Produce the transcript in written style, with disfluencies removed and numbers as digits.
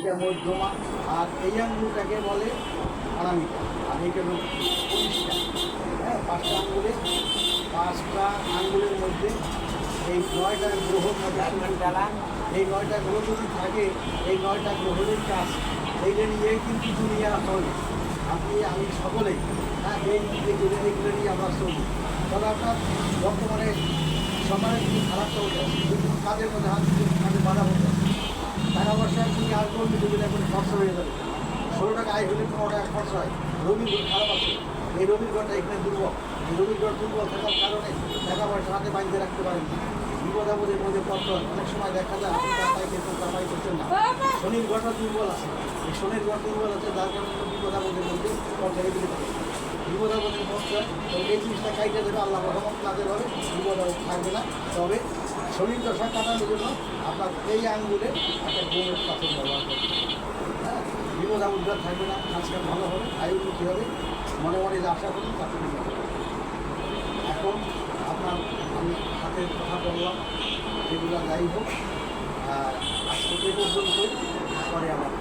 এটা মধ্যমা, আর এই আঙ্গুলটাকে বলে অনামিকা, আর এইটা হলো কনিষ্ঠা। হ্যাঁ, পাঁচটা আঙ্গুলের মধ্যে এই 9টা গ্রহ থাকে। এই 9টা গ্রহ যদি থাকে, এই 9টা গ্রহের কাজ এইটা নিয়েই কিন্তু দুনিয়া চলে। আমি সকলেই এইগুলো নিয়ে আমরা চলি। তবে আপনার বর্তমানে সময়ের খুব খারাপ চলছে, বিভিন্ন কাজের মধ্যে হাতে বাধা পড়ছে। টাকা পয়সা তুমি আর করবি দুদিন এখন খরচা হয়ে যাবে। 16 টাকা আয় হলে 15 টাকা খরচা হয়। রবির ঘর খারাপ আছে, এই রবির ঘরটা এখানে দুর্বল। এই রবির ঘর দুর্বল থাকার কারণে টাকা পয়সা হাতে বাঁধতে রাখতে পারেন। বিপদাবদের মধ্যে পড়তে হয়। অনেক সময় দেখা যায় আপনি কামাই করছেন না, শনির ঘরটা দুর্বল আছে। এই শনির ঘর দুর্বল আছে, যার কারণে বিপদাবদের মধ্যে পর্যায়ে দিতে পারে। বিপদাবদের মধ্যে এই জিনিসটা কাইটে দেবে, আল্লাহ রহমত নাজের হবে, বিপদাবদ থাকবে না। তবে শরীর দশা কাটানোর জন্য আপনার এই আঙ্গুলে একটা গোমের পাথর ব্যবহার করবে। হ্যাঁ, বিপদ উদ্ধার থাকবে না, কাজকাম ভালো হবে, আয়ু উন্নতি হবে, মনে মনে যে আশা করুন তাতে এখন আপনার আমি হাতের কথা বললাম, যেগুলো যাই হোক আজকে এ পর্যন্তই, পরে আমার